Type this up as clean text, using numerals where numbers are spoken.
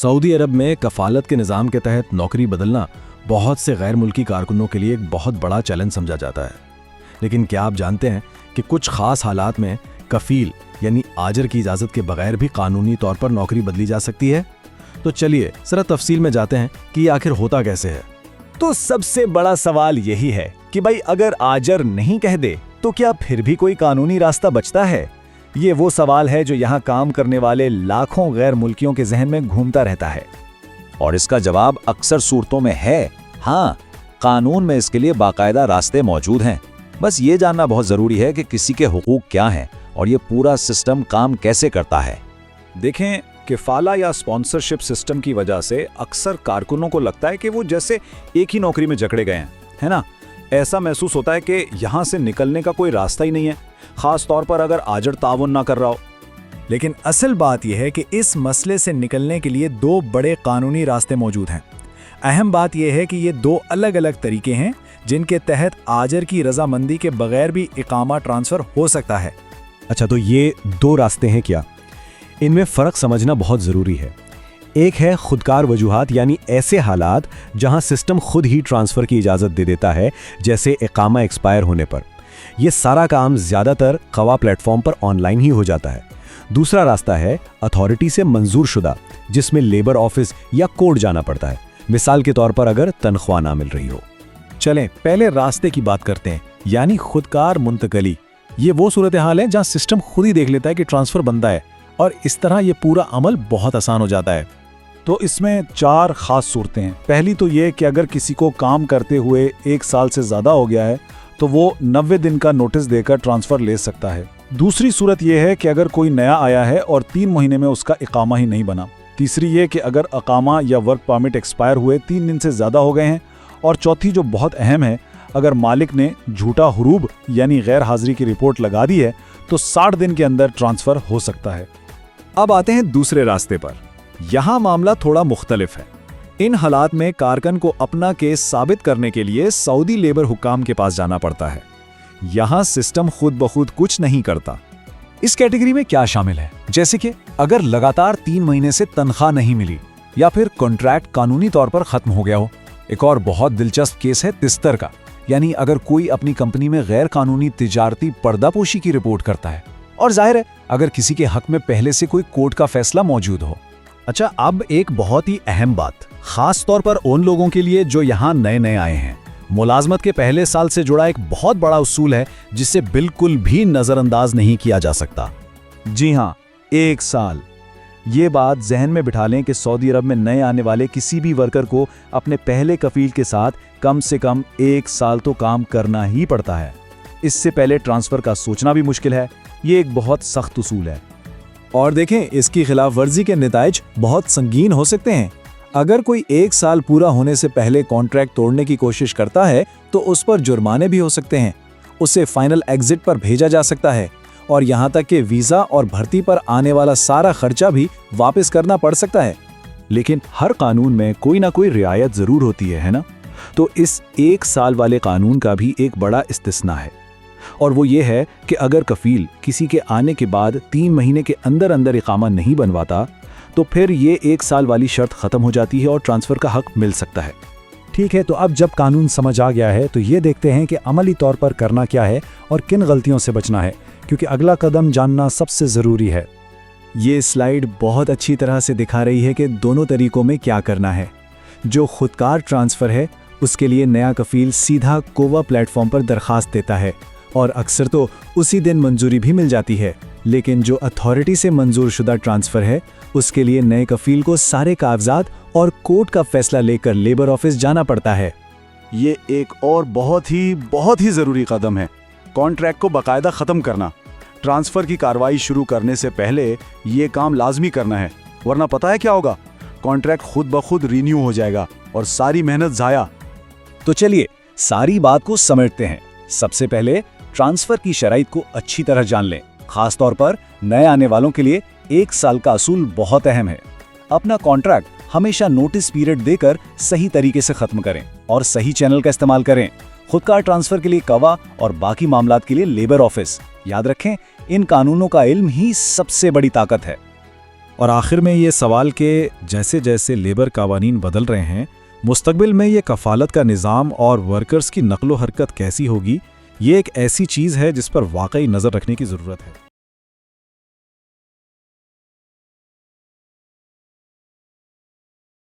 Saudi अरब में कफालत के निज़ाम के तहत नौकरी बदलना बहुत से गैर मुल्की कारकुनों के लिए एक बहुत बड़ा चैलेंज समझा जाता है। लेकिन क्या आप जानते हैं कि कुछ ख़ास हालात में कफील यानी आजर की इजाज़त के बगैर भी कानूनी तौर पर नौकरी बदली जा सकती है? तो चलिए ज़रा तफसील में जाते हैं कि ये आखिर होता कैसे है। तो सबसे बड़ा सवाल यही है कि भाई अगर आजर नहीं कह दे तो क्या फिर भी कोई कानूनी रास्ता बचता है? ये वो सवाल है जो यहाँ काम करने वाले लाखों गैर मुल्कियों के जहन में घूमता रहता है। और इसका जवाब अक्सर सूरतों में है हाँ, कानून में इसके लिए बाकायदा रास्ते मौजूद हैं। बस ये जानना बहुत ज़रूरी है कि किसी के हुकूक क्या हैं और ये पूरा सिस्टम काम कैसे करता है। देखें, किफ़ाला या स्पॉन्सरशिप सिस्टम की वजह से अक्सर कारकुनों को लगता है कि वो जैसे एक ही नौकरी में जकड़े गए हैं, है ना? ऐसा महसूस होता है कि यहाँ से निकलने का कोई रास्ता ही नहीं है, ख़ास तौर पर अगर आजर ताउन ना कर रहा हो। लेकिन असल बात यह है कि इस मसले से निकलने के लिए दो बड़े कानूनी रास्ते मौजूद हैं। अहम बात यह है कि ये दो अलग अलग तरीके हैं जिनके तहत आजर की रजामंदी के बगैर भी इकामा ट्रांसफ़र हो सकता है। अच्छा, तो ये दो रास्ते हैं क्या? इनमें फ़र्क समझना बहुत ज़रूरी है। एक है खुदकार वजूहात, यानी ऐसे हालात जहां सिस्टम खुद ही ट्रांसफ़र की इजाज़त दे देता है, जैसे इकामा एक्सपायर होने पर। यह सारा काम ज़्यादातर कवा प्लेटफॉर्म पर ऑनलाइन ही हो जाता है। दूसरा रास्ता है अथॉरिटी से मंजूर शुदा, जिसमें लेबर ऑफिस या कोर्ट जाना पड़ता है, मिसाल के तौर पर अगर तनख्वाह ना मिल रही हो। चलें पहले रास्ते की बात करते हैं, यानी खुदकार मुंतकली। ये वो सूरत हाल है जहां सिस्टम खुद ही देख लेता है कि ट्रांसफ़र बनता है और इस तरह ये पूरा अमल बहुत आसान हो जाता है। तो इसमें चार ख़ास सूरतें हैं। पहली तो ये कि अगर किसी को काम करते हुए 1 साल से ज़्यादा हो गया है तो वो 90 दिन का नोटिस देकर ट्रांसफ़र ले सकता है। दूसरी सूरत यह है कि अगर कोई नया आया है और 3 महीने में उसका इकामा ही नहीं बना। तीसरी ये कि अगर इकामा या वर्क परमिट एक्सपायर हुए 3 दिन से ज़्यादा हो गए हैं। और चौथी जो बहुत अहम है, अगर मालिक ने झूठा हुरूब यानी गैर हाजिरी की रिपोर्ट लगा दी है तो 60 दिन के अंदर ट्रांसफ़र हो सकता है। अब आते हैं दूसरे रास्ते पर। यहाँ मामला थोड़ा मुख्तलिफ है। इन हालात में कारकन को अपना केस साबित करने के लिए सऊदी लेबर हुक्काम के पास जाना पड़ता है। यहाँ सिस्टम खुद ब खुद कुछ नहीं करता। इस कैटेगरी में क्या शामिल है? जैसे कि अगर लगातार 3 महीने से तनख्वाह नहीं मिली या फिर कॉन्ट्रैक्ट कानूनी तौर पर खत्म हो गया हो। एक और बहुत दिलचस्प केस है तिस्तर का, यानी अगर कोई अपनी कंपनी में गैर कानूनी तिजारती पर्दापोशी की रिपोर्ट करता है और जाहिर है अगर किसी के हक में पहले से कोई कोर्ट का फैसला मौजूद हो। अच्छा, अब एक बहुत ही अहम बात, खास तौर पर उन लोगों के लिए जो यहाँ नए नए आए हैं। मुलाजमत के पहले साल से जुड़ा एक बहुत बड़ा उसूल है जिसे बिल्कुल भी नज़रअंदाज नहीं किया जा सकता। जी हाँ, 1 साल। ये बात जहन में बिठा लें कि सऊदी अरब में नए आने वाले किसी भी वर्कर को अपने पहले कफील के साथ कम से कम 1 साल तो काम करना ही पड़ता है। इससे पहले ट्रांसफ़र का सोचना भी मुश्किल है। ये एक बहुत सख्त उसूल है और देखें, इसकी खिलाफ वर्जी के नताइज बहुत संगीन हो सकते हैं। अगर कोई 1 साल पूरा होने से पहले कॉन्ट्रैक्ट तोड़ने की कोशिश करता है तो उस पर जुर्माने भी हो सकते हैं, उसे फाइनल एग्जिट पर भेजा जा सकता है और यहाँ तक कि वीज़ा और भर्ती पर आने वाला सारा खर्चा भी वापस करना पड़ सकता है। लेकिन हर कानून में कोई ना कोई रियायत ज़रूर होती है ना? तो इस 1 साल वाले कानून का भी एक बड़ा इस्तिस्ना है और वो ये है कि अगर कफील किसी के आने के बाद 3 महीने के अंदर अंदर इकामा नहीं बनवाता तो फिर ये 1 साल वाली शर्त ख़त्म हो जाती है और ट्रांसफ़र का हक मिल सकता है। ठीक है, तो अब जब कानून समझ आ गया है तो ये देखते हैं कि अमली तौर पर करना क्या है और किन गलतियों से बचना है, क्योंकि अगला कदम जानना सबसे ज़रूरी है। ये स्लाइड बहुत अच्छी तरह से दिखा रही है कि दोनों तरीक़ों में क्या करना है। जो खुदकार ट्रांसफ़र है उसके लिए नया कफील सीधा कोवा प्लेटफॉर्म पर दरख्वास्त देता है और अक्सर तो उसी दिन मंजूरी भी मिल जाती है। लेकिन जो अथॉरिटी से मंजूर शुदा ट्रांसफ़र है उसके लिए नए कफील को सारे कागजात और कोर्ट का फैसला लेकर लेबर ऑफिस जाना पड़ता है। ये एक और बहुत ही ज़रूरी कदम है, कॉन्ट्रैक्ट को बाकायदा ख़त्म करना। ट्रांसफ़र की कार्रवाई शुरू करने से पहले ये काम लाजमी करना है, वरना पता है क्या होगा? कॉन्ट्रैक्ट खुद ब खुद रीन्यू हो जाएगा और सारी मेहनत ज़ाया। तो चलिए सारी बात को समेटते हैं। सबसे पहले ट्रांसफ़र की शराइत को अच्छी तरह जान लें। खास तौर पर नए आने वालों के लिए 1 साल का असूल बहुत अहम है। अपना कॉन्ट्रैक्ट हमेशा नोटिस पीरियड देकर सही तरीके से खत्म करें और सही चैनल का इस्तेमाल करें। खुदकार ट्रांसफ़र के लिए कवा और बाकी मामलात के लिए लेबर ऑफिस। याद रखें, इन कानूनों का इल्म ही सबसे बड़ी ताकत है। और आखिर में ये सवाल कि जैसे जैसे लेबर कानून बदल रहे हैं, मुस्तकबिल में ये कफालत का निज़ाम और वर्कर्स की नकलो हरकत कैसी होगी, ये एक ऐसी चीज़ है जिस पर वाकई नज़र रखने की ज़रूरत है।